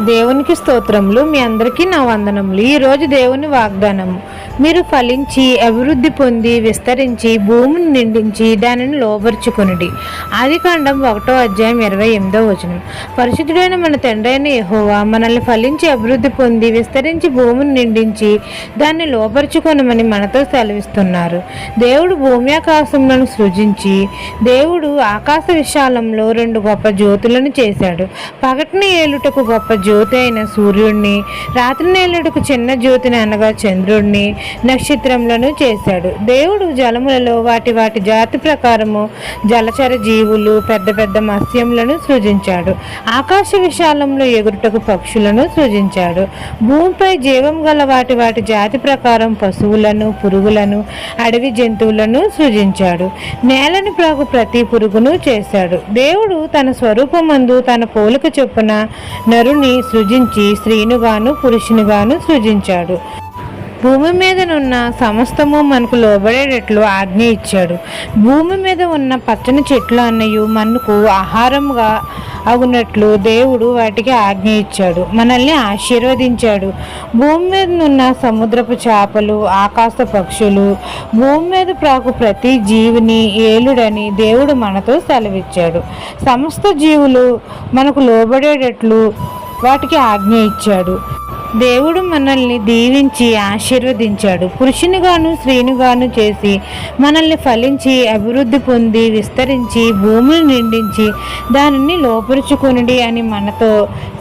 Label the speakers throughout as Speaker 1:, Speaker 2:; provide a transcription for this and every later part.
Speaker 1: దేవునికి స్తోత్రములు. మీ అందరికీ నా వందనములు. ఈరోజు దేవుని వాగ్దానం, మీరు ఫలించి అభివృద్ధి పొంది విస్తరించి భూమిని నిండించి దానిని లోబరుచుకొనుడి. ఆదికాండం 1:28. పరిశుద్ధుడైన మన తండ్రి అయిన యెహోవా మనల్ని ఫలించి అభివృద్ధి పొంది విస్తరించి భూమిని నిండించి దాన్ని లోబరుచుకొనమని మనతో సెలవిస్తున్నారు. దేవుడు భూమి ఆకాశములను సృజించి, దేవుడు ఆకాశ విశాలంలో 2 గొప్ప జ్యోతులను చేశాడు. పగటిని ఏలుటకు గొప్ప జ్యోతి అయిన సూర్యుడిని, రాత్రి నేలుటకు చిన్న జ్యోతిని అనగా చంద్రుడిని, నక్షత్రములను చేశాడు. దేవుడు జలములలో వాటి జాతి ప్రకారము జలచర జీవులు, పెద్ద పెద్ద మత్స్యములను సృజించాడు. ఆకాశ విశాలంలో ఎగురుటకు పక్షులను సృజించాడు. భూమిపై జీవం గల వాటి జాతి ప్రకారం పశువులను, పురుగులను, అడవి జంతువులను సృజించాడు. నేలని ప్రాకు ప్రతి పురుగును చేశాడు. దేవుడు తన స్వరూపమందు తన పోలిక చొప్పున నరుని సృజించి స్త్రీనుగాను పురుషునిగాను సృజించాడు. భూమి మీదనున్న సమస్తము మనకు లోబడేటట్లు ఆజ్ఞ ఇచ్చాడు. భూమి మీద ఉన్న పచ్చని చెట్లు అన్నయు మనకు ఆహారంగా అగునట్లు దేవుడు వాటికి ఆజ్ఞ ఇచ్చాడు. మనల్ని ఆశీర్వదించాడు. భూమి మీద ఉన్న సముద్రపు చేపలు, ఆకాశ పక్షులు, భూమి మీద ప్రాకు ప్రతి జీవిని ఏలుడని దేవుడు మనతో సెలవిచ్చాడు. సమస్త జీవులు మనకు లోబడేటట్లు వాటికి ఆజ్ఞ ఇచ్చాడు. దేవుడు మనల్ని దీవించి ఆశీర్వదించాడు. పురుషునిగాను స్త్రీనిగాను చేసి మనల్ని ఫలించి అభివృద్ధి పొంది విస్తరించి భూమిని నిండించి దానిని లోపరుచుకొనుడి అని మనతో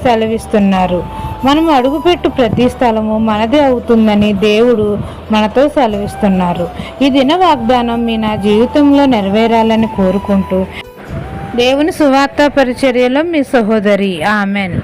Speaker 1: సెలవిస్తున్నారు. మనం అడుగుపెట్టు ప్రతి స్థలము మనదే అవుతుందని దేవుడు మనతో సెలవిస్తున్నారు. ఈ దిన వాగ్దానం మీ నా జీవితంలో నెరవేరాలని కోరుకుంటూ దేవుని సువార్త పరిచర్యలో మీ సహోదరి. ఆమెన్.